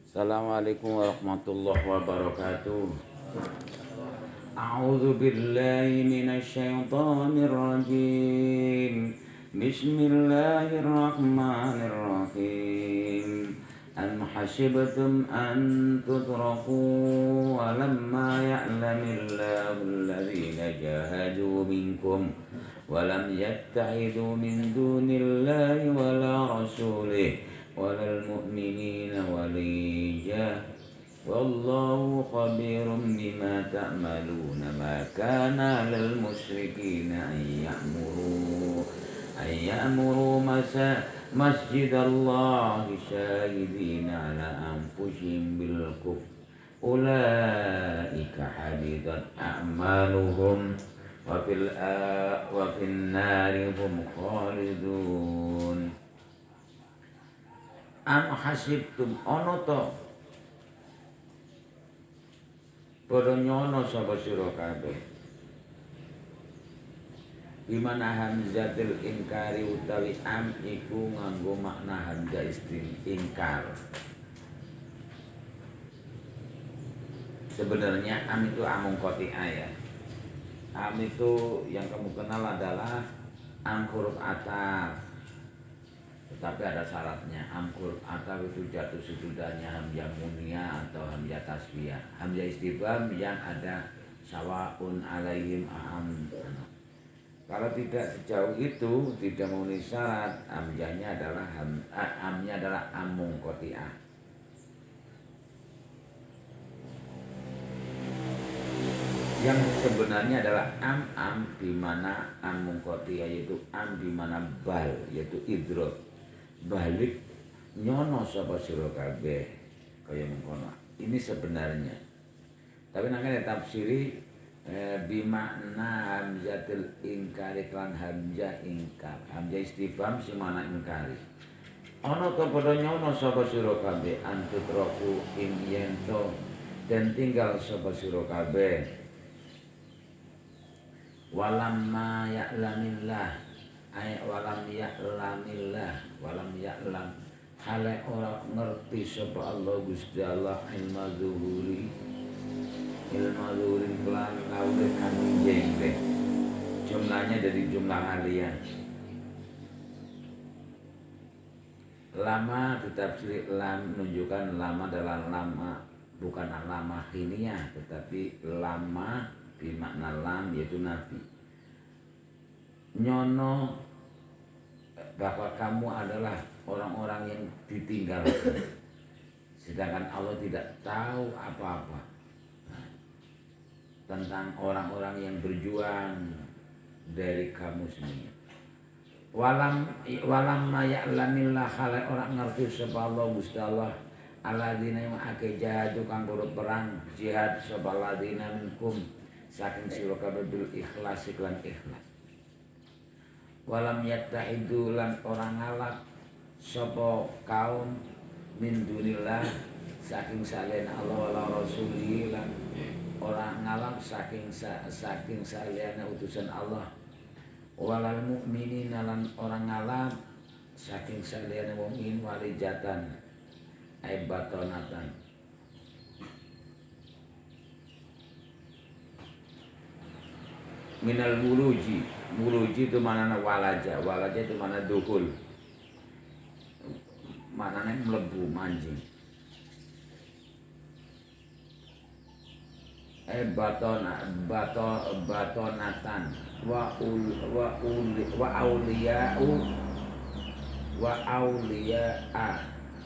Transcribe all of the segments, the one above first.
Assalamualaikum warahmatullahi wabarakatuh. A'udzu billahi minasyaitonir rajim. Bismillahirrahmanirrahim. Am hasibtum an tutraku wa lamma ya'lamillahu alladhina jahadu minkum wa lam yatta'idu min dunillahi wala rasulih walal mu'minina waliyah wallahu khabirum bima ta'maluna ma kana lil musyrikina an ya'muru masjidallahi syahidina ala anfusihim bil kufr ulaika habitat a'maluhum wa fil nari hum khalidun. Am hasibtum ono to padha nyono sapa sira kabeh. Dimana hamzatul ingkari utawi am iku nganggo makna hamzah ingkar. Sebenarnya am itu amung qati'ah ya. Am itu yang kamu kenal adalah am huruf atas. Tetapi ada syaratnya. Am huruf atas itu jatuh sududanya hamzah muniyah atau hamzah tasbiyah. Hamzah istifham yang ada sawaun alaihim am. Kalau tidak sejauh itu, tidak memenuhi syarat, amnya adalah amung qati'ah. Yang sebenarnya adalah am di mana amung qati'ah, yaitu am di mana bal, yaitu idrok. Balik nyono sapa sira kabeh kaya mengkono. Ini sebenarnya. Tapi nangkane tafsiri bimakna hamzatul ingkari kan hamzah ingkar. Hamzah istifham si mana ingkari. Ana to padha nyono sapa sira kabeh antutraku ing yen to den tinggal sapa sira kabeh. Walamma ya'lamillah ay walam ya'lam hale ora ngerti sapa Allah Gusti Allah ilmu zuhuri kelan kaule kami jengbe. Jumlahnya dari jumlah aliyah. Lama ditafsir lam menunjukkan lama adalah lama, bukan lama hiniyah, tetapi lama bermakna lam yaitu nafi. Nyono bahwa kamu adalah orang-orang yang ditinggalkan, sedangkan Allah tidak tahu apa-apa tentang orang-orang yang berjuang dari kamu semuanya. Walam ya'lamillah hale orang ngerti sapa Allah Gusti Allah alladzina yang akeh jahadu kang perang jihad sapa alladzina minkum saking sira kabeh bil ikhlas lan ikhlas. Walam yattahidu lan orang ngalap sapa kaum min dunillah saking saliyane Allah wala rasuli lan orang ngalam saking saliyane utusan Allah. Walal mu'minina lan orang ngalam saking saliyane mukmin walijatan ay batonatan. Minal muluji itu manana walaja itu mana dukhul, manane mlebu manjing. Batonatan wa auliya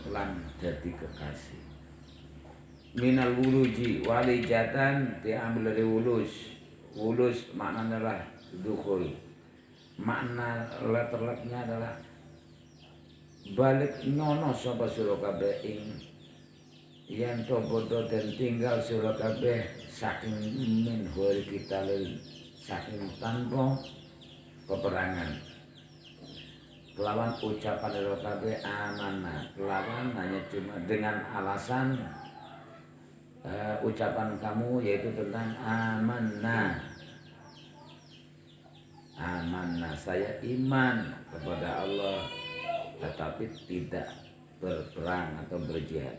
lan jadi kekasih. Minal wuluji walijatan diambil dari wulus maknanya adalah dukhul. Makna letternya adalah balik nyono sapa sira kabeh ing yen to bodho den tinggal sira kabeh saking min hori kita saking tanpa peperangan kelawan ucapan sira kabeh amanah, kelawan hanya cuma dengan alasan ucapan kamu yaitu tentang amanah, saya iman kepada Allah tetapi tidak berperang atau berjihad.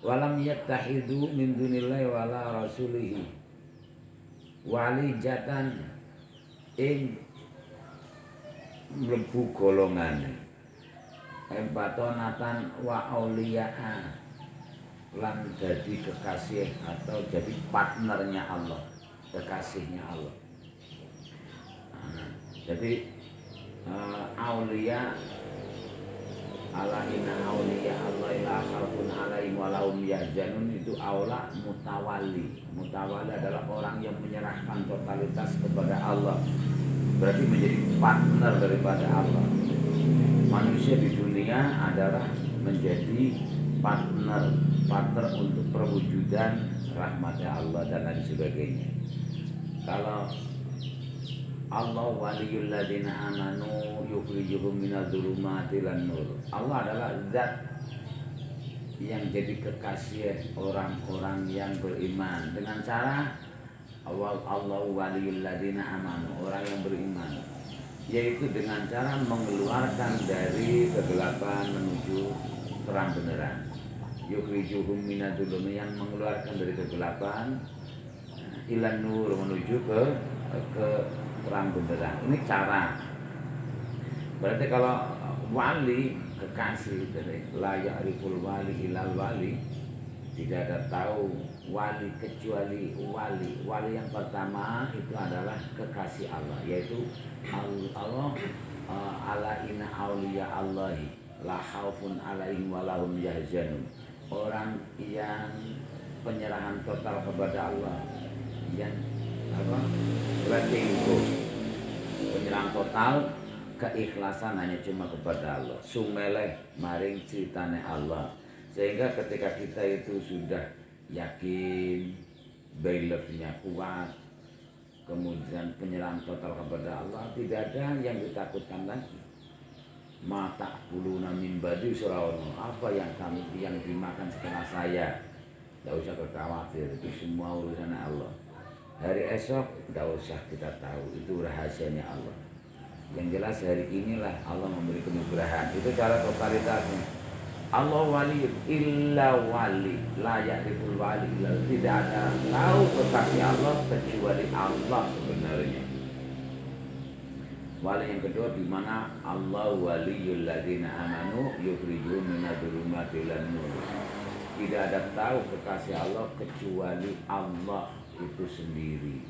walam yattahidu min dunillahi wala rasulihi walijatan ing mlebu golongan batonatan wa auliyaa lan jadi kekasih atau jadi partnernya Allah, kekasihnya Allah. Jadi aulia ala inna aulia Allah la khaufun alaihim wa lahum yahzanun itu aula mutawali. Mutawali adalah orang yang menyerahkan totalitas kepada Allah. Berarti menjadi partner daripada Allah. Manusia di dunia adalah menjadi partner untuk perwujudan rahmatnya Allah dan lain sebagainya. Kalau Allah waliyul ladzina amanu yukhrijuhum minadz dzulumati ilan nur. Allah adalah zat yang jadi kekasih orang-orang yang beriman dengan cara Allah waliyul ladzina amanu, orang yang beriman, yaitu dengan cara mengeluarkan dari kegelapan menuju terang beneran. Yukhrijuhum minadz dzulumati, yang mengeluarkan dari kegelapan ilan nur menuju ke terang benderang. Ini cara. Berarti kalau wali, kekasih dari la ya'riful wali ilal wali, tidak ada tahu wali kecuali wali. Wali yang pertama itu adalah kekasih Allah, yaitu Allah ala inna auliya Allahi la khaufun alaihim wa lahum yahzanun. Orang yang penyerahan total kepada Allah, yang penyerang total, keikhlasan hanya cuma kepada Allah, sumeleh maring critane Allah. Sehingga ketika kita itu sudah yakin, beliefnya kuat, kemudian penyerang total kepada Allah, tidak ada yang ditakutkan lagi. Mata kuluna min badi surawono, apa yang dimakan setelah saya, tidak usah khawatir, itu semua urusan Allah. Hari esok tidak usah kita tahu, itu rahasianya Allah. Yang jelas hari inilah Allah memberi kenugrahan. Itu cara totalitasnya. Allah wali illa wali, la ya'riful wali illa, tidak ada tahu kekasih Allah kecuali Allah sebenarnya. Wali yang kedua di mana Allah waliyul ladzina amanu yukhrijuhum minadz dzulumati ilan nur. Tidak ada tahu kekasih Allah kecuali Allah itu sendiri.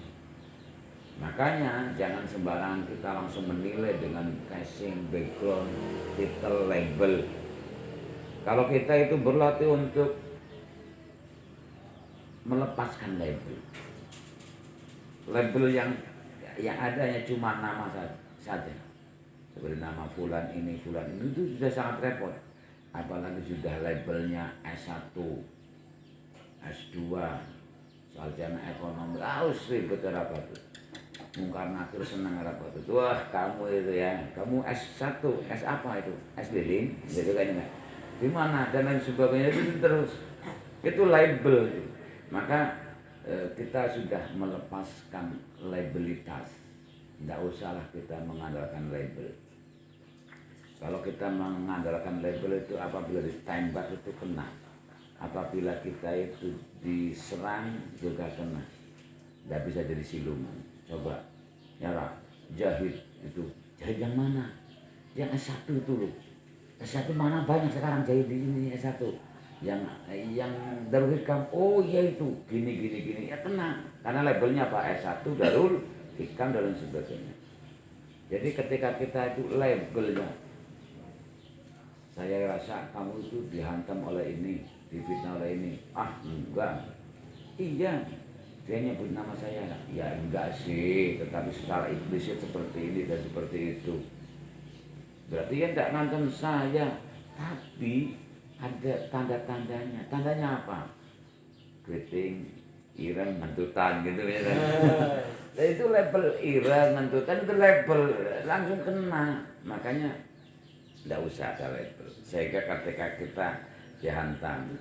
Makanya jangan sembarangan kita langsung menilai dengan casing, background, titel, label. Kalau kita itu berlatih untuk melepaskan label, label yang adanya cuma nama saja, seperti nama fulan ini itu sudah sangat repot. Apalagi sudah labelnya S1, S2, sarjana ekonomi, harus ribet apa tuh. Mungkar nakir senang apa tuh. Wah kamu itu ya, kamu S1, S apa itu? S lilin, gitu kan ya. Di mana dan lain sebagainya itu terus. Itu label. Maka kita sudah melepaskan labelitas. Tidak usahlah kita mengandalkan label. Kalau kita mengandalkan label itu apabila ditembak itu kena. Apabila kita itu diserang juga kena. Tidak bisa jadi siluman. Coba ya jahit itu. Jahit yang mana? Yang S1 itu loh. S1 mana banyak sekarang jahit di sini S1. Yang Darul Hikam, oh iya itu gini ya kena. Karena labelnya apa? S1 Darul Hikam dan sebagainya. Jadi ketika kita itu labelnya, saya rasa kamu itu dihantam oleh ini, difitnah oleh ini. Ah enggak, iya dia nyebut nama saya. Ya enggak sih, tetapi secara implisit seperti ini dan seperti itu. Berarti ya enggak ngantem saya, tapi ada tanda-tandanya. Tandanya apa? Keriting, ireng, ngentutan gitu ya kan. Nah, itu label ireng, ngentutan itu label langsung kena. Makanya tidak usah ada label. Sehingga ketika kita dihantam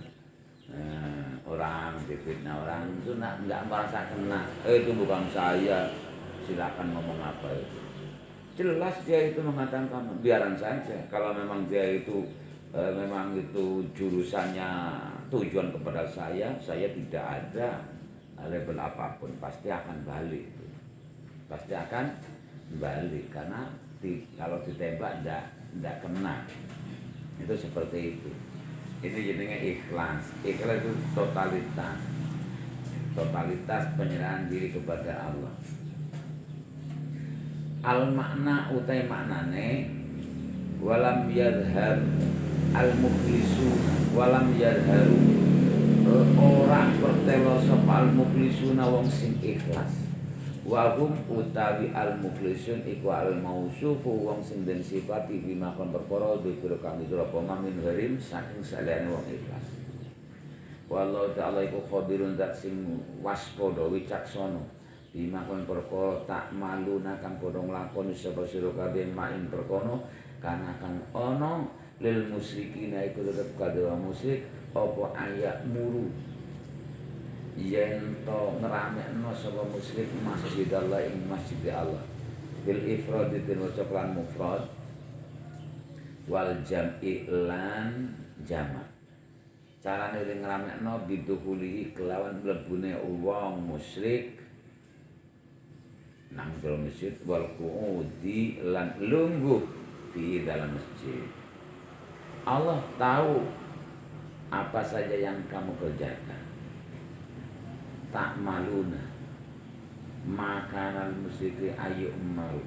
orang, difitnah orang itu nggak merasa kena. Itu bukan saya. Silakan ngomong apa itu. Jelas dia itu mengatakan kamu. Biaran saja. Kalau memang dia itu memang itu jurusannya tujuan kepada saya tidak ada label apapun, pasti akan balik. Pasti akan balik karena kalau ditembak tidak kena. Itu seperti itu. Itu jadinya ikhlas. Ikhlas itu totalitas penyerahan diri kepada Allah. Al makna utai maknane walam yadhar al mukhlisuna walam yadharu ora pertelo sapa al mukhlisuna wong sing ikhlas wa hum utawi al mukhlisun iku al mausufu wong sing den sifati bima kon perkara dikira kang dikira apa min harim saking saliyane wong ikhlas. Wallahu ta'ala iku khabirun zat sing waspada wicaksana bima kon perkara tak maluna kang padha nglakoni sapa sira kabeh main perkara kana kang ana lil musyrikina iku tetep kadhewa musyrik apa ayak muru yen to ngramekno sapa musyrik masjid Allah ing masjid Allah bil ifrad din wacaklan mufrad wal jam'i lan jamak. Carane ngramekno biduhulihi kelawan mlebune wong musyrik nang jero masjid wal qu'udi lan lungguh di dalam masjid. Allah tahu apa saja yang kamu kerjakan. Tak maluna makanan musyrik ayu malu.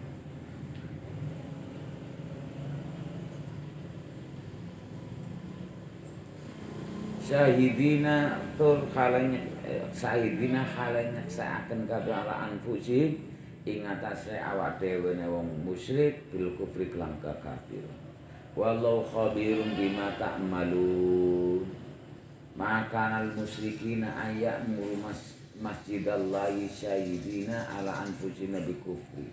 Syahidina tur khalanya syahidina khalanya saaken kabeh ala anfusi ing atase awak dhewe wong musyrik bil kufri lan kekafiran. Wallahu khabirun bima ta'malun. Maka al musyrikina ayyamuru masjidallahi syahidina ala anfusina bi kufri.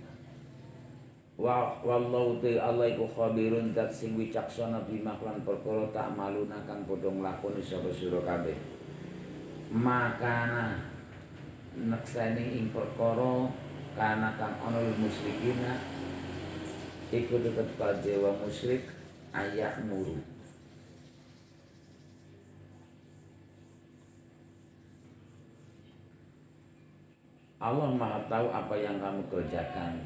Wallahu ta'ala iku khabirun zat sing wicaksana bima lan perkara ta'maluna kang padha nglakoni sapa sira kabeh. Maka nekseni ing perkara kana kang ana musyrikina iku tetep kadhewa musyrik ayak muru. Allah Maha tahu apa yang kamu kerjakan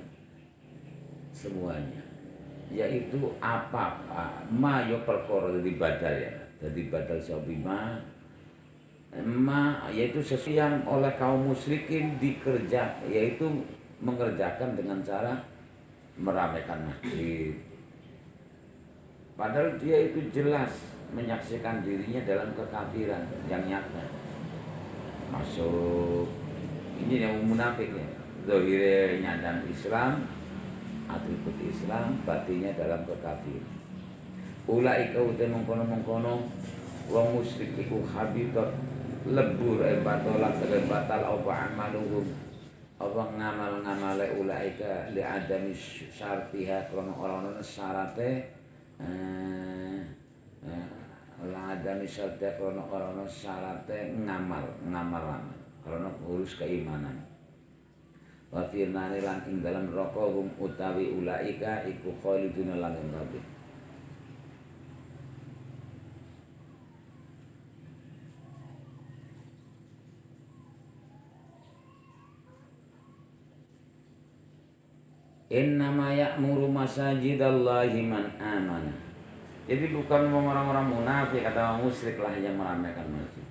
semuanya, yaitu apa ma yo perkara dari badal ya, dari badal sabima ma yaitu sesuatu yang oleh kaum musyrikin dikerjakan, yaitu mengerjakan dengan cara meramaikan masjid. Padahal dia itu jelas menyaksikan dirinya dalam kekafiran yang nyata. Masuk ini yang munafik ya. Zahirnya nyandang Islam, atribut Islam, batinnya dalam kekafiran. Ulaika uta mengkono-mengkono wong musyrik iku habitat lebur batolan batal apa amaluhum apa ngamal-ngamale ulaika li adami syartiha krono ora-ora syarate la adami syartiha krono ora-ora syarate ngamal krono urus keimanan. Wa firnani lan ing dalam neraka hum utawi ulaika iku khaliduna lan rabbi. Innama ya'muru masajidallahi man amana. Jadi bukan orang-orang munafik atau musyrik lah yang meramaikan masjid.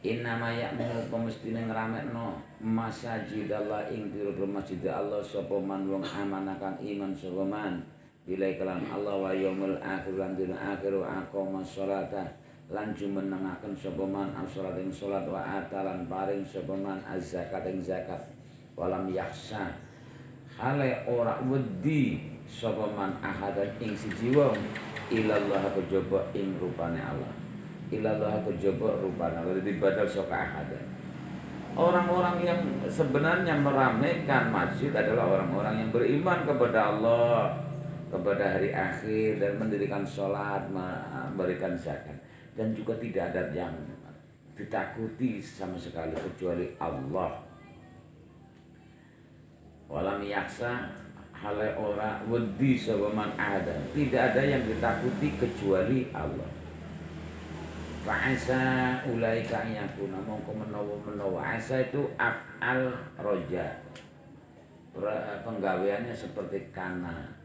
Innama ya'muru pemestine ngramekno masajidallah ing pira-pira masjid Allah sapa man wong amanah kang iman sapa man bilai kelan Allah wa yaumil akhir lan dina akhir aqama sholata lan jumenengaken sapa man as-shalat ing salat wa atalan paring sapa man az-zakat ing zakat walam yakhsha hale ora wedi sapa man ahadan ing siji wong ilallah kejaba ing rupane Allah ilallah kejaba rupane Allah dibadal saka ahadan. Orang-orang yang sebenarnya meramaikan masjid adalah orang-orang yang beriman kepada Allah, kepada hari akhir dan mendirikan sholat, memberikan zakat, dan juga tidak ada yang ditakuti sama sekali kecuali Allah. Walam yaksa hale ora wedi sapa man ada. Tidak ada yang ditakuti kecuali Allah. Fa'asa ulaika yakuna mongko menawa asa itu af'al roja. Penggaweannya seperti kana.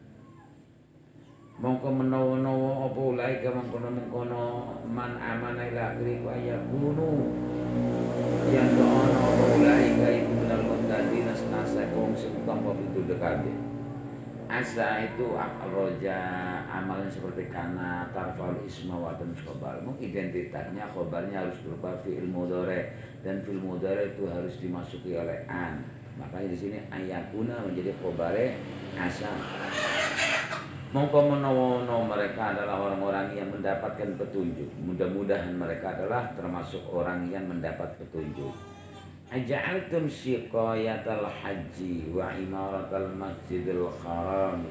Mongko menawa apa ulaika mongko man amana ila akhiri wa yakunu yang doana apa ulaika iku minal muttaqina senasa wong sing tampa pituduh kabeh. Asa itu roja amalnya seperti kana tarfal isma wa tan khobar. Identitasnya khobarnya harus berupa fi'il mudhari dan fi'il mudhari itu harus dimasuki oleh an. Makanya di sini ayakuna menjadi khobare asa. Mongko menawa mereka adalah orang-orang yang mendapatkan petunjuk. Mudah-mudahan mereka adalah termasuk orang yang mendapat petunjuk. Aja'altum siqayatal haji wa imaratal masjidil haram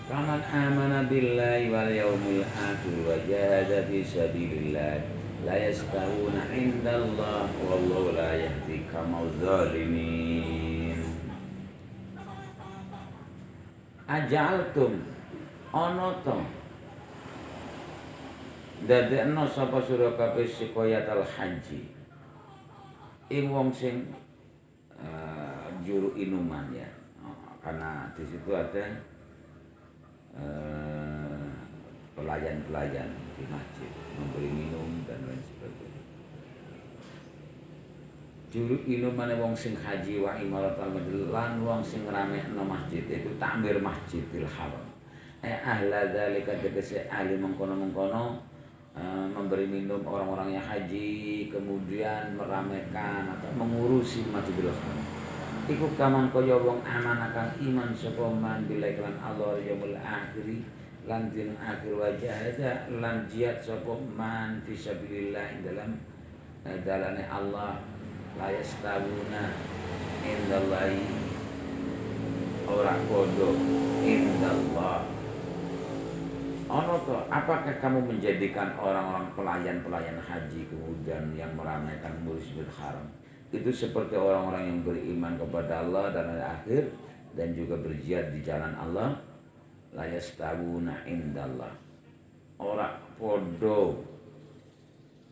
kaman amana billahi wal yaumil akhir wa jahada fi sabilillah la yastawuna indallah wallahu la yahdi kamal zalimin. Aja'altum ana to dadekno sapa sira kabeh siqayatal haji ing wong sing juru inuman ya, karena di situ ada pelayan-pelayan di masjid memberi minum dan lain sebagainya. Juru inumane wong sing haji wa imaratal masjid lan wong sing ngramekno masjid itu takmir Masjidil Haram. Ahla dzalika tegese ahli mengkono-mengkono memberi minum orang-orang yang haji kemudian meramaikan atau mengurusi Masjidil Haram. Iku kaman kaya wong aman akan iman sapa man bilaikan Allah yaumul akhir lan din akhir wajah lan jihad sapa man fisabilillah dalam dalane Allah. La yastawuna indallahi ora kodo indallah. Ono to, apakah kamu menjadikan orang-orang pelayan-pelayan haji kemudian yang meramaikan Masjidil Haram itu seperti orang-orang yang beriman kepada Allah dan hari akhir dan juga berjihad di jalan Allah? La yastawuna indallah. Ora podo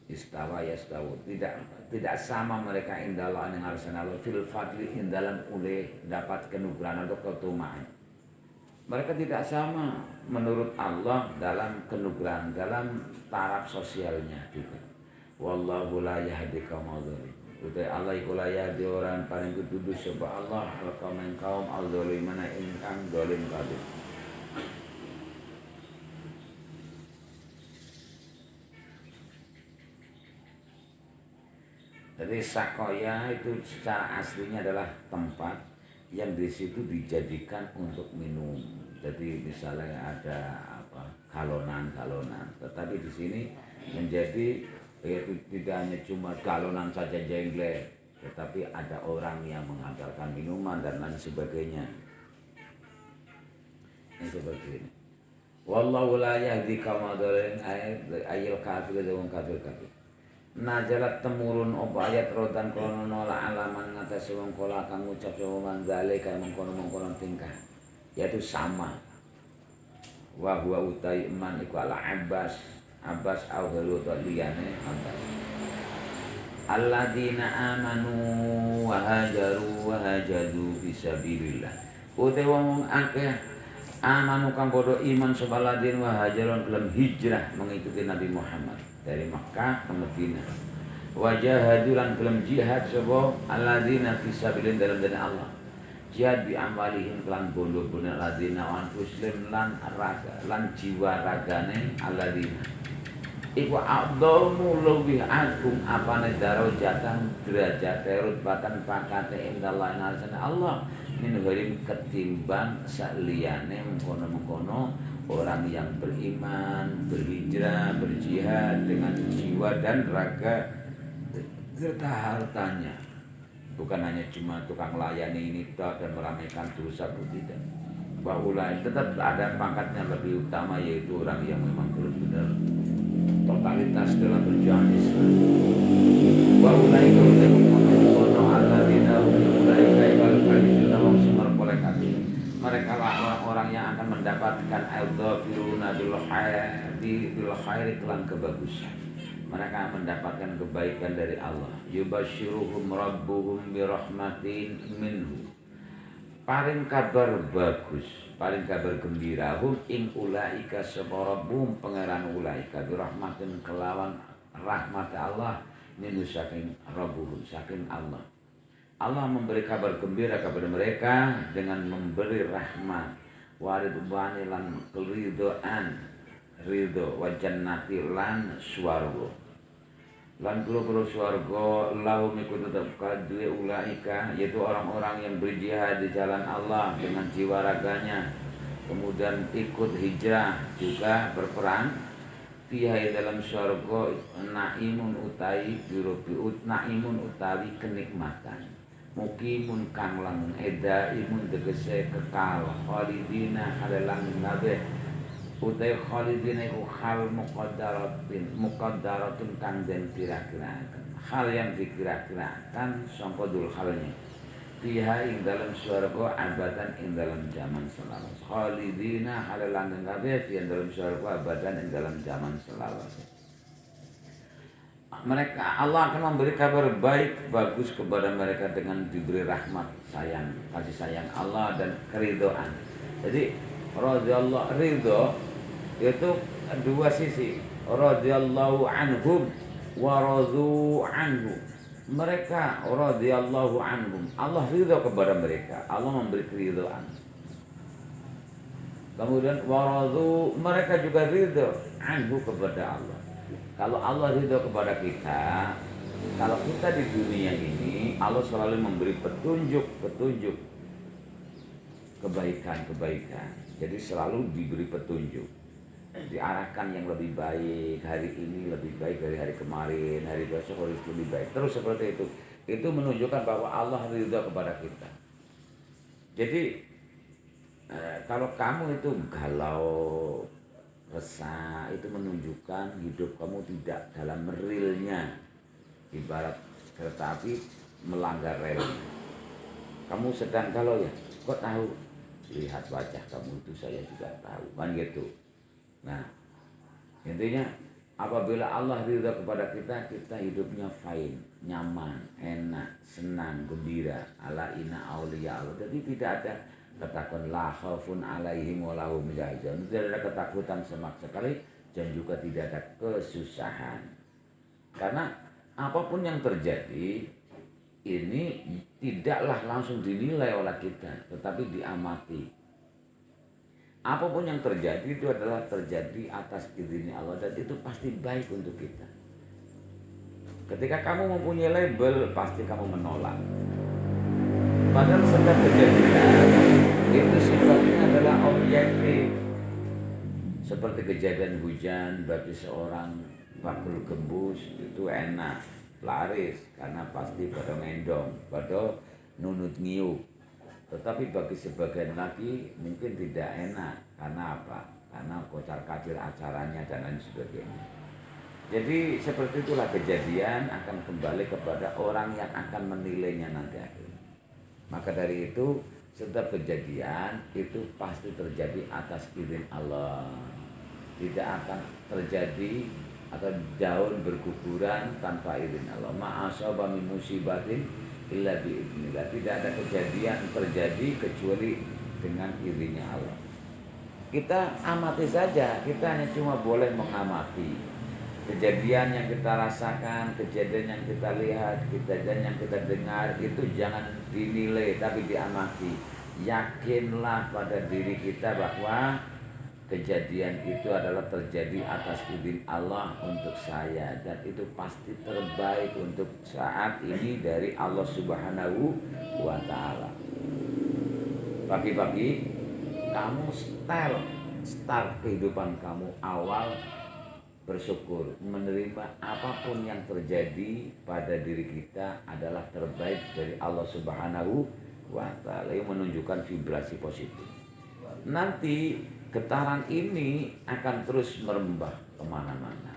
istawa yastawu, tidak sama mereka indallah yang harus Allah fil fadli indalam oleh dapat kenugrahan atau keutamaan. Mereka tidak sama menurut Allah dalam kenugrahan, dalam taraf sosialnya juga. Wallahu la yahdi qaumal dzalimin. Utai Allah iku la yahdi orang paling kududu sapa Allah kaum al-dzalimana ingkang zalim kabeh. Jadi sakoya itu secara aslinya adalah tempat yang di situ dijadikan untuk minum. Jadi misalnya ada galonan, tetapi di sini menjadi yaitu tidak hanya cuma galonan saja jenggle, tetapi ada orang yang mengantarkan minuman dan lain sebagainya. Ini seperti ini. Wallahu la yahdi qaumal dzalimin ayil kafir wong kafir. Najalat temurun apa ayat rotan krono nolak alaman ngatasi wong kola kang ngucap man zalika mengkono-mengkono tingkah yaitu sama wa huwa utai iman iku ala Abbas au ghairu liyane Abbas alladzina amanu wa hajaru wa hajadu fisabilillah utai wong akeh amanu kang padha iman sabaladin wa hajarun dalam hijrah mengikuti Nabi Muhammad dari Makkah ke Madinah. Wajahadulan dalam jihad sapa alladzina fisabilillah dalam jalan Allah. Jihad bi amalihim kelan bondo-bondo alladzina wa anfusihim lan raga lan jiwa ragane alladzina. Iku a'dhamu luwih agung apane darajatan derajat rutbatan pakate indallahi narsane Allah min ghairi ketimbang saliyane mengkono-mengkono orang yang beriman, berhijrah, berjihad dengan jiwa dan raga serta hartanya. Bukan hanya cuma tukang layani ini dan meramaikan dosa tidak. Bahwa tetap ada pangkatnya lebih utama yaitu orang yang memang benar-benar totalitas dalam perjuangan Islam. Wa ulaika utamuna alladzina ulaika ibal faizuna wa sumar kolekati. Mereka lah orang-orang yang akan mendapatkan al-dhafiruna bil khairi kelan kebagusan. Mereka mendapatkan kebaikan dari Allah. Yubasyiruhum rabbuhum bi rahmatin minhu. Paling kabar bagus, paling kabar gembira hum ing ulaika sabarabum pangeran ulaika bi rahmatin kelawan rahmat Allah minhu saking rabbuhum saking Allah. Allah memberi kabar gembira kepada mereka dengan memberi rahmat waridwani lan keridhaan ridho wa jannati lan swarga lan guru swarga lahum iku tetep kadue ulaika yaitu orang-orang yang berjihad di jalan Allah dengan jiwa raganya kemudian ikut hijrah juga berperang fiha dalam swarga naimun utawi birubiut naimun utawi kenikmatan mukimun kang lang eda imun tegese kekal khalidina halelang nabe utai khalidina iku hal muqaddaratun kang den kira-kirakan hal yang dikira-kirakan sangka dul halnya fiha ing dalam swarga abadan ing dalam zaman selawase khalidina halelang nabe fi dalam swarga abadan ing dalam zaman selawase. Mereka Allah akan memberi kabar baik bagus kepada mereka dengan diberi rahmat sayang kasih sayang Allah dan keridhaan. Jadi radhiyallahu ridho itu dua sisi radhiyallahu anhum wa radu anhu. Mereka radhiyallahu anhum Allah ridho kepada mereka Allah memberi keridhaan. Kemudian wa radu mereka juga ridho anhu kepada Allah. Kalau Allah ridho kepada kita, kalau kita di dunia ini, Allah selalu memberi petunjuk kebaikan. Jadi selalu diberi petunjuk, diarahkan yang lebih baik, hari ini lebih baik dari hari kemarin, hari besok harus lebih baik. Terus seperti itu. Itu menunjukkan bahwa Allah ridho kepada kita. Jadi kalau kamu itu galau, resah, itu menunjukkan hidup kamu tidak dalam realnya. Ibarat kereta api melanggar rel. Kamu sedang galau ya, kok tahu? Lihat wajah kamu itu saya juga tahu, kan gitu. Nah, intinya apabila Allah ridha kepada kita, kita hidupnya fine, nyaman, enak, senang, gembira. Ala inna auliya Allah. Jadi tidak ada ketakutan la khaufun alaihim wa lahum yahzanun. Tidak ada ketakutan sama sekali dan juga tidak ada kesusahan. Karena apapun yang terjadi ini tidaklah langsung dinilai oleh kita, tetapi diamati. Apapun yang terjadi itu adalah terjadi atas izin Allah dan itu pasti baik untuk kita. Ketika kamu mempunyai label, pasti kamu menolak. Padahal setiap kejadian itu sifatnya adalah objektif. Seperti kejadian hujan bagi seorang bakul gembus itu enak, laris karena pasti pada mendong, pada nunut ngiuk. Tetapi bagi sebagian lagi mungkin tidak enak. Karena apa? Karena kocar-kacir acaranya dan lain sebagainya. Jadi seperti itulah kejadian akan kembali kepada orang yang akan menilainya nanti akhirnya. Maka dari itu setiap kejadian itu pasti terjadi atas izin Allah. Tidak akan terjadi atau daun berguguran tanpa izin Allah. Ma'asaba min musibatin illa biiznillah. Tidak ada kejadian terjadi kecuali dengan izinnya Allah. Kita amati saja, kita hanya cuma boleh mengamati kejadian yang kita rasakan, kejadian yang kita lihat, kejadian yang kita dengar itu jangan dinilai tapi diamati. Yakinlah pada diri kita bahwa kejadian itu adalah terjadi atas izin Allah untuk saya dan itu pasti terbaik untuk saat ini dari Allah Subhanahu wa taala. Pagi-pagi kamu start kehidupan kamu awal bersyukur, menerima apapun yang terjadi pada diri kita adalah terbaik dari Allah Subhanahu wa taala yang menunjukkan vibrasi positif. Nanti getaran ini akan terus merembah kemana-mana.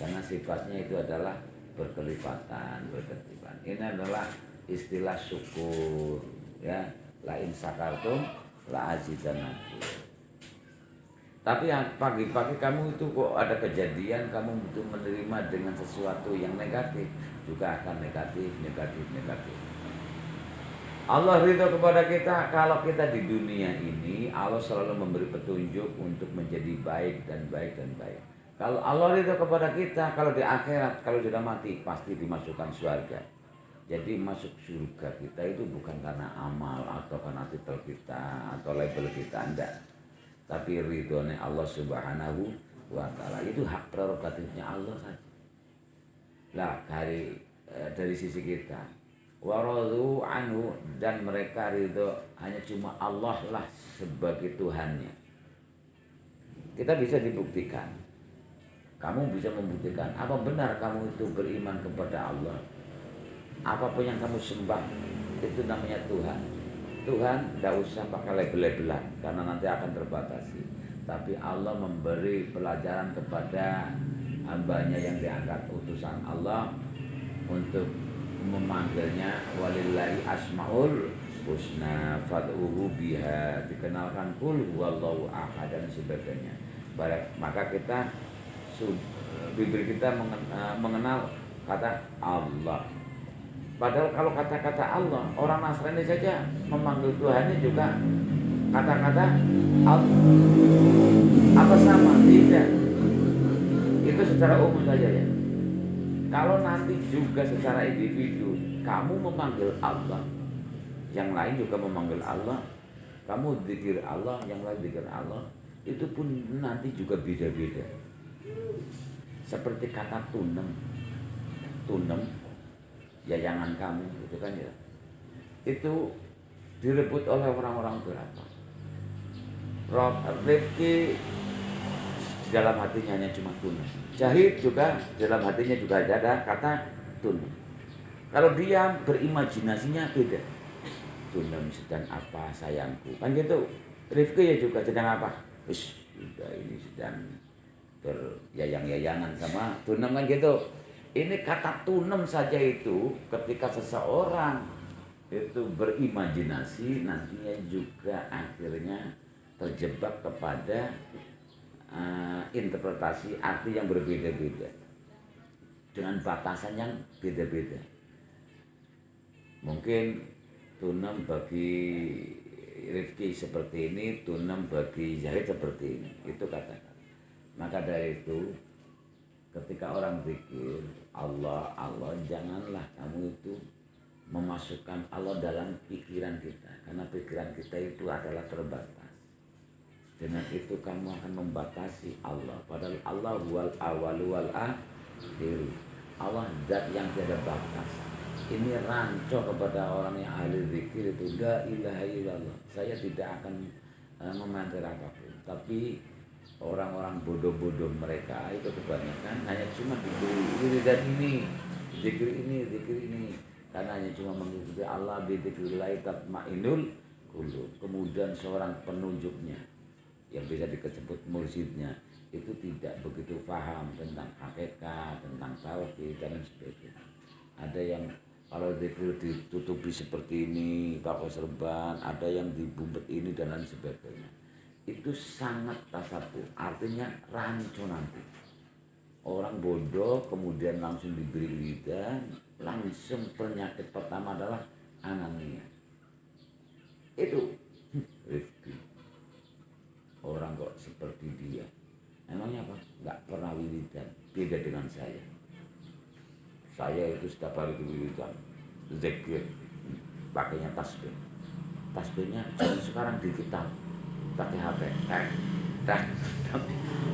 Karena sifatnya itu adalah berkelipatan, berkelipan. Ini adalah istilah syukur, ya. La in sakartum la azidannakum. Tapi yang pagi-pagi kamu itu kok ada kejadian kamu butuh menerima dengan sesuatu yang negatif, juga akan negatif. Allah ridho kepada kita kalau kita di dunia ini Allah selalu memberi petunjuk untuk menjadi baik dan baik. Kalau Allah ridho kepada kita, kalau di akhirat, kalau sudah mati pasti dimasukkan surga. Jadi masuk surga kita itu bukan karena amal atau karena titel kita atau label kita, enggak. Tapi ridhonya Allah Subhanahu wa Ta'ala, itu hak prerogatifnya Allah saja. Lah dari sisi kita, waradu anhu, dan mereka ridho hanya cuma Allah lah sebagai Tuhannya. Kita bisa dibuktikan. Kamu bisa membuktikan apa benar kamu itu beriman kepada Allah. Apapun yang kamu sembah itu namanya Tuhan. Tuhan tidak usah pakai label-labelan karena nanti akan terbatasi. Tapi Allah memberi pelajaran kepada hambanya yang diangkat utusan Allah untuk memanggilnya walillahi asmaul husna fad'uhu biha, dikenalkan kul huwallahu ahad dan sebagainya. Maka kita bibir kita mengenal kata Allah. Padahal kalau kata-kata Allah, orang Nasrani saja memanggil Tuhannya juga kata-kata Allah. Apa sama? Tidak. Itu secara umum saja ya. Kalau nanti juga secara individu kamu memanggil Allah, yang lain juga memanggil Allah, kamu zikir Allah, yang lain zikir Allah, itu pun nanti juga beda-beda. Seperti kata tunem, yayangan kamu, gitu kan ya. Itu direbut oleh orang-orang berapa? Rifki dalam hatinya hanya cuma tunem. Jahid juga dalam hatinya juga ada kata tunem. Kalau dia berimajinasinya beda. Tunem sedang apa sayangku, kan gitu. Rifki ya juga sedang apa? Sudah ini sedang beryayang-yayangan sama tunem, kan gitu. Ini kata tunem saja itu ketika seseorang itu berimajinasi nantinya juga akhirnya terjebak kepada interpretasi arti yang berbeda-beda dengan batasan yang beda-beda. Mungkin tunem bagi Rifki seperti ini, tunem bagi Zahid seperti ini, itu katakan. Maka dari itu ketika orang zikir Allah, janganlah kamu itu memasukkan Allah dalam pikiran kita, karena pikiran kita itu adalah terbatas. Dengan itu kamu akan membatasi Allah. Padahal Allah wal awalu wal akhir. Allah zat yang tiada batas. Ini rancu kepada orang yang ahli zikir itu, la ilaha illallah. Saya tidak akan memakai apapun. Tapi orang-orang bodoh-bodoh mereka itu kebanyakan hanya cuma diberi dan ini, zikir ini. Karena hanya cuma mengikuti Allah, bidzikrillah tatmainnul qulub. Kemudian seorang penunjuknya yang bisa disebut mursyidnya itu tidak begitu paham tentang hakikat, tentang tauhid dan sebagainya. Ada yang kalau zikir ditutupi seperti ini, pakai serban, ada yang dibumbet ini dan lain sebagainya. Itu sangat tasabuh, artinya rancu nanti. Orang bodoh kemudian langsung diberi lidah, langsung penyakit pertama adalah anamia. Itu Rifki. Orang kok seperti dia. Emangnya apa? Gak pernah wiridan. Beda dengan saya. Saya itu setiap hari wiridan, zikir, pakainya tasbih. Tasbihnya sekarang digital, pakai HP.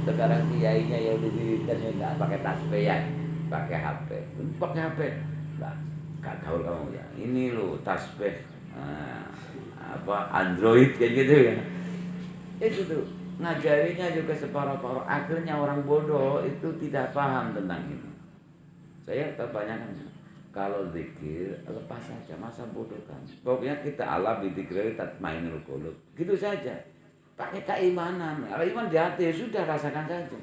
Sekarang kiainya ya udah wiridan ya nggak pakai tasbih ya, pakai HP. Pakai HP. Gak gaul kamu ya. Ini lo tasbih Android kayak gitu ya. Itu tuh ngajarinya juga separuh-paruh. Akhirnya orang bodoh itu tidak paham tentang itu. Saya kebanyakan kalau zikir lepas saja, masa bodoh kan. Pokoknya kita ala bidzikri tatmainnul qulub. Gitu saja. Pakai keimanan. Kalau iman di hati sudah rasakan saja.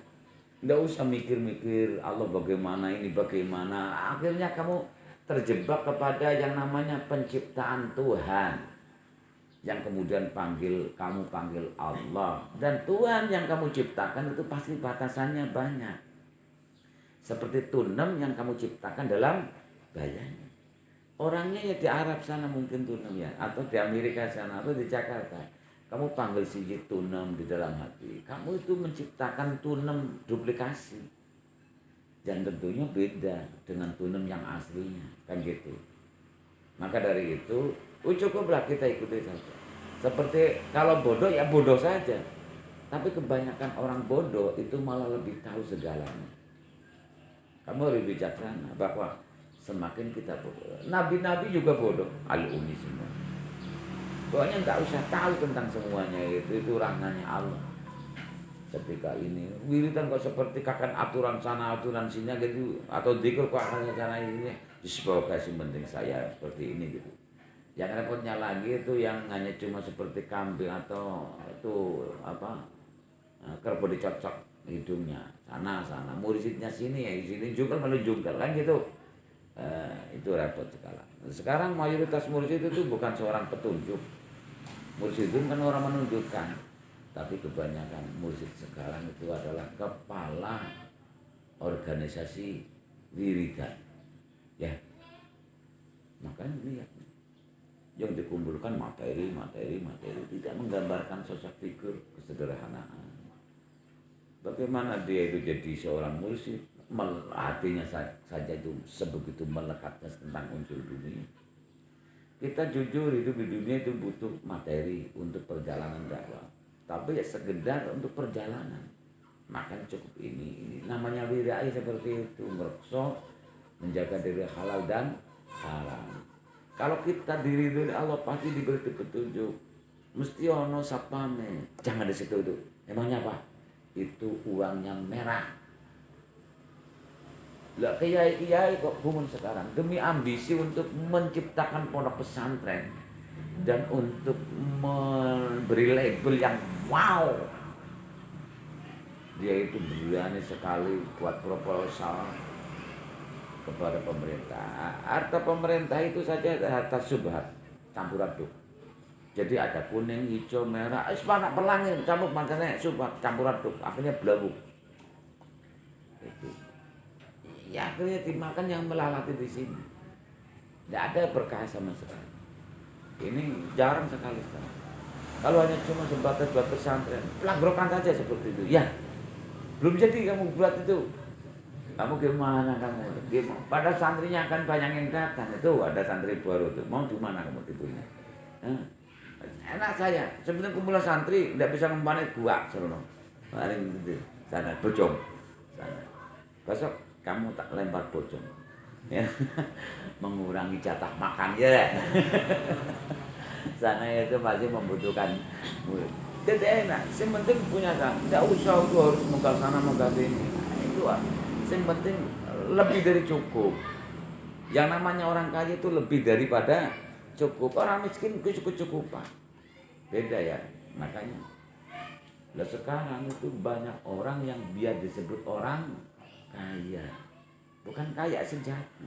Nggak usah mikir-mikir Allah bagaimana ini bagaimana. Akhirnya kamu terjebak kepada yang namanya penciptaan Tuhan. Yang kemudian kamu panggil Allah. Dan Tuhan yang kamu ciptakan itu pasti batasannya banyak. Seperti tunem yang kamu ciptakan dalam gayanya. Orangnya ya di Arab sana mungkin tunem ya. Atau di Amerika sana atau di Jakarta. Kamu panggil si tunem di dalam hati. Kamu itu menciptakan tunem duplikasi. Dan tentunya beda dengan tunem yang aslinya. Kan gitu. Maka dari itu, cukuplah kita ikuti saja. Seperti kalau bodoh ya bodoh saja. Tapi kebanyakan orang bodoh itu malah lebih tahu segalanya. Kamu lebih bijaksana bahwa semakin kita bodoh. Nabi-nabi juga bodoh. Al-umi semua. Pokoknya nggak usah tahu tentang semuanya itu ranahnya Allah. Ketika ini wiridan kok seperti kakak aturan sana aturan sini gitu atau dikir kok akan sana ini semoga sih penting saya seperti ini gitu. Yang repotnya lagi itu yang hanya cuma seperti kambing atau itu apa kerbau dicocok hidungnya sana murisidnya sini ya sini juga malu juga kan gitu. Itu repot sekali. Sekarang mayoritas mursyid itu bukan seorang petunjuk. Mursyidun kan orang menunjukkan. Tapi kebanyakan mursyid sekarang itu adalah kepala organisasi wiridan. Ya. Makanya lihat. Yang dikumpulkan materi, tidak menggambarkan sosok figur kesederhanaan. Bagaimana dia itu jadi seorang mursyid? Hatinya saja itu sebegitu melekatnya tentang unsur dunia. Kita jujur hidup di dunia itu butuh materi untuk perjalanan dakwah. Tapi ya sekedar untuk perjalanan. Makan cukup ini. Namanya wirai seperti itu. Merokso, menjaga diri halal dan haram. Kalau kita diri Allah pasti diberi petunjuk. Mesti ono sapane. Jangan di situ itu. Emangnya apa? Itu uangnya merah. Lah kiai-kiai kok gumun sekarang demi ambisi untuk menciptakan pondok pesantren dan untuk memberi label yang wow. Dia itu berani sekali buat proposal kepada pemerintah. Harta pemerintah itu saja harta subhat, campur aduk. Jadi ada kuning, hijau, merah, sebanyak pelangin, campur makanya subhat, campur aduk, akhirnya belabu. Itu. Ya akhirnya dimakan yang melalati di sini. Tidak ada berkah sama sekali. Ini jarang sekali sekarang. Kalau hanya cuma sebatas buat pesantren, pelagrokan saja seperti itu. Ya, belum jadi kamu buat itu. Kamu gimana kamu? Gimana? Pada santrinya akan banyak yang datang. Itu ada santri baru tuh. Mau di mana kamu tidurnya? Enak saya. Sebenarnya kumpulan santri tidak bisa membanit gua. Serono. Paling gitu. Sana bojong. Sana. Besok kamu tak lempar bojong. Ya. Mengurangi jatah makan ya. Sana itu masih membutuhkan murid. Jadi enak. Yang penting punya kan. Tidak usah itu harus munggah sana munggah sini. Nah, itu yang penting lebih dari cukup. Yang namanya orang kaya itu lebih daripada cukup. Orang miskin itu cukup-cukupan. Beda ya. Makanya. Nah sekarang itu banyak orang yang biar disebut orang kaya. Bukan kaya sejati.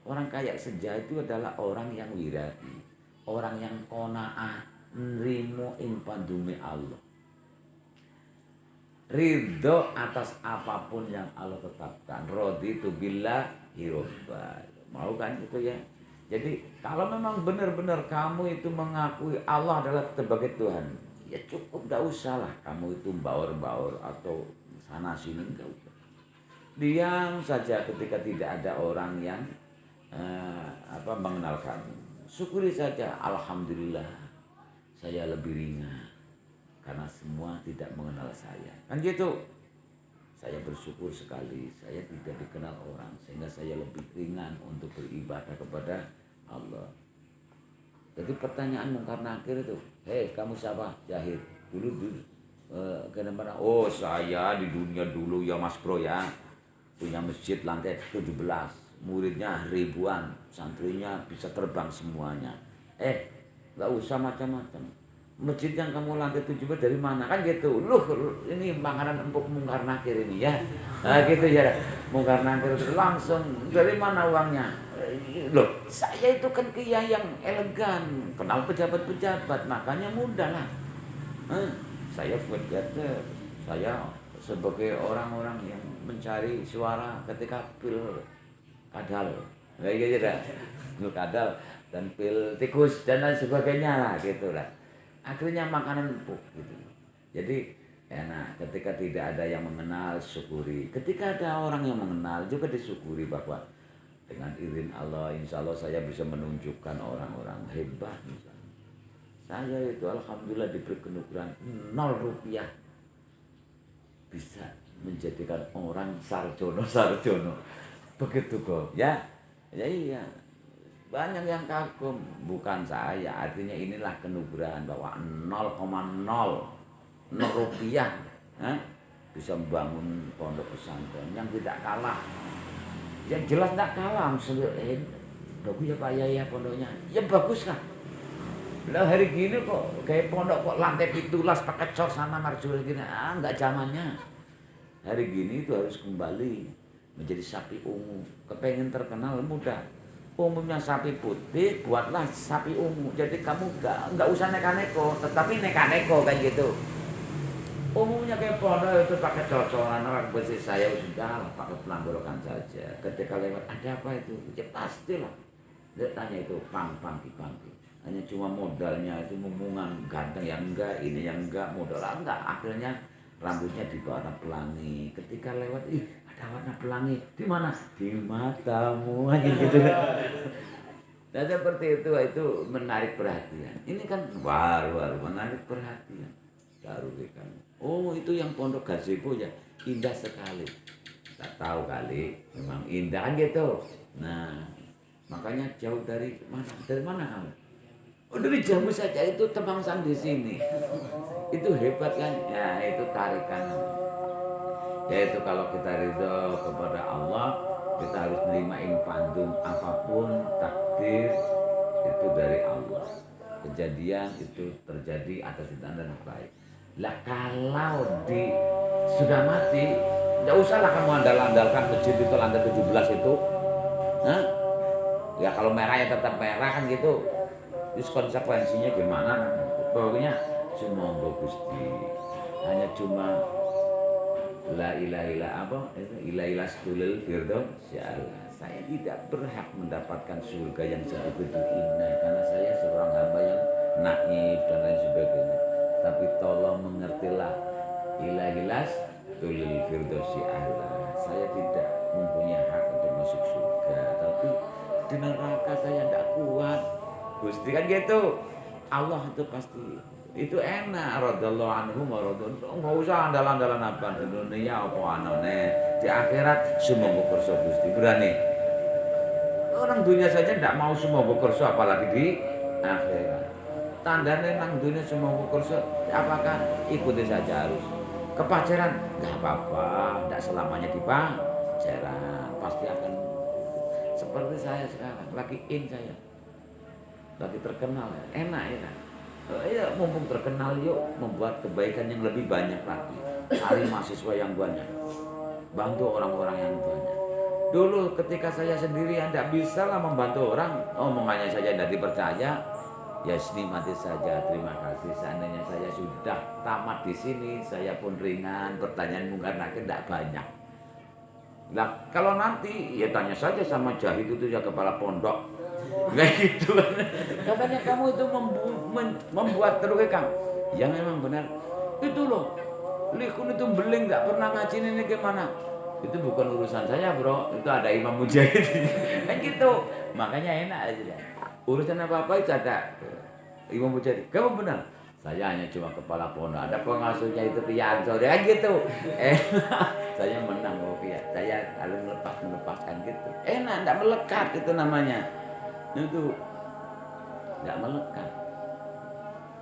Orang kaya sejati itu adalah orang yang wirati. Orang yang qanaah, nrimo ing pandume Allah. Ridho atas apapun yang Allah tetapkan. Raditu billahi robban. Mau kan itu ya. Jadi kalau memang benar-benar kamu itu mengakui Allah adalah sebagai Tuhan, ya cukup, gak usah lah kamu itu baur-baur atau sana sini, gak usah. Diam saja ketika tidak ada orang yang mengenal kamu. Syukuri saja, alhamdulillah saya lebih ringan karena semua tidak mengenal saya. Kan gitu. Saya bersyukur sekali saya tidak dikenal orang sehingga saya lebih ringan untuk beribadah kepada Allah. Jadi pertanyaan Mungkar Nakir itu, hei kamu siapa? Jahid. Dulu kenapa? Oh saya di dunia dulu ya Mas Bro ya. Punya masjid lantai 17. Muridnya ribuan. Santrinya bisa terbang semuanya. Gak usah macam-macam. masjid yang kamu lantai 17 dari mana kan gitu. Loh ini makanan empuk mungkar nakir ini ya. Nah, gitu ya. Mungkar nakir langsung dari mana uangnya? Loh saya itu kan kiai yang elegan, kenal pejabat-pejabat, makanya mudah lah. Saya pejabat, saya sebagai orang-orang yang mencari suara ketika pil kadal, kayak gitu dah, pil kadal dan pil tikus dan lain sebagainya lah gitu lah. Akhirnya makanan empuk gitu. Jadi enak ketika tidak ada yang mengenal syukuri. Ketika ada orang yang mengenal juga disyukuri bahwa dengan izin Allah insya Allah saya bisa menunjukkan orang-orang hebat misalnya. Saya itu alhamdulillah diberi kenugrahan 0 rupiah bisa menjadikan orang sarjono begitu kok ya iya. Banyak yang kagum, bukan saya, artinya inilah kenugrahan bahwa 0,0 rupiah bisa membangun pondok pesantren yang tidak kalah. Yang jelas tidak kalah, bagus ya Pak Yaya pondoknya, ya bagus lah. Lah hari gini kok kayak pondok kok lantai 17 pakai cor sana marjul gini, enggak zamannya. Hari gini itu harus kembali menjadi sapi ungu, kepengen terkenal mudah. Umumnya sapi putih, buatlah sapi ungu. Jadi kamu nggak usah neka-neko, tetapi neka-neko kan gitu. Umumnya kayak pondok itu pakai cocolan orang besi saya sudah pakai pelanggorokan saja. Ketika lewat ada apa itu, ya pastilah. Dia tanya itu pangki. Hanya cuma modalnya itu memungan ganteng yang enggak, ini yang enggak modal enggak. Akhirnya rambutnya diwarna pelangi. Ketika lewat, ada warna pelangi. Di mana? Di matamu aja gitu. Nah seperti itu menarik perhatian. Ini kan baru menarik perhatian. Baru kan. Oh itu yang pondok gazebo ya, indah sekali. Tak tahu kali, memang indah kan gitu. Nah makanya jauh dari mana? Dari mana kamu? Oh dari Jambu saja itu Temangsang di sini. Itu hebat kan? Ya itu tarikan. Yaitu kalau kita ridho kepada Allah, kita harus menerima infandum apapun takdir itu dari Allah. Kejadian itu terjadi atas tindakan dan baik. Lah kalau sudah mati, tidak usahlah kamu andal-andalkan masjid itu lantai 17 itu. Ya kalau merah ya tetap merah kan gitu. Terus konsekuensinya gimana? Pokoknya cuma Gusti. Hanya cuma la ilaha illa apa? Ila stulil firdaus. Ya Allah, saya tidak berhak mendapatkan surga yang sebegitu indah karena saya seorang hamba yang naif dan lain sebagainya. Tapi tolong mengertilah ila stulil firdaus ya Allah. Saya tidak mempunyai hak untuk masuk surga, tapi di neraka saya tidak kuat. Gusti kan gitu. Allah itu pasti itu enak radhiyallahu anhu radhiyallahu enggak usah andalan-andalan apa di dunia apa anone di akhirat semoga kersa Gusti berani. Orang dunia saja tidak mau semoga kersa apalagi di akhirat. Tandanya nang dunia semoga kersa apakah ikuti saja harus. Kepacaran enggak apa-apa, tidak selamanya di pacaran. Pasti akan seperti saya sekarang lagi saya. Lagi terkenal ya, enak. Ya mumpung terkenal yuk membuat kebaikan yang lebih banyak lagi. Cari mahasiswa yang banyak, bantu orang-orang yang banyak. Dulu ketika saya sendirian tidak bisa lah membantu orang, omongannya saja tidak dipercaya. Ya nikmati saja, terima kasih. Seandainya saya sudah tamat di sini, saya pun ringan. Pertanyaan mungkin nakir tidak banyak. Nah kalau nanti ya tanya saja sama Jahid itu ya kepala pondok. Kayak gitu katanya kamu itu membuat terus Kang. Ya memang benar itu loh. Likun itu beling nggak pernah ngaji ini gimana? Itu bukan urusan saya bro. Itu ada Imam Mujahid. Kan gitu. Makanya enak aja. Urusan apa itu ada Imam Mujahid. Kamu benar. Saya hanya cuma kepala pondok. Ada pengasuhnya itu Pianto. Kan gitu. Saya menang kok ya. Saya kalau melepaskan gitu. Enak, enggak melekat itu namanya. Itu tidak melekat.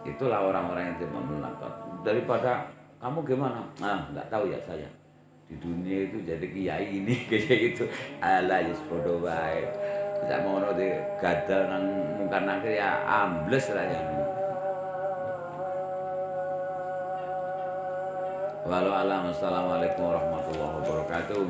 Itulah orang-orang yang tidak melekat. Daripada kamu gimana? Nggak tahu ya saya. Di dunia itu jadi kiai ini kayak gitu. Alah ya sepodo bae. Tidak mau di gadal nang mungkar nakir ya ambles lah ya. Walau alam. Assalamualaikum warahmatullahi wabarakatuh.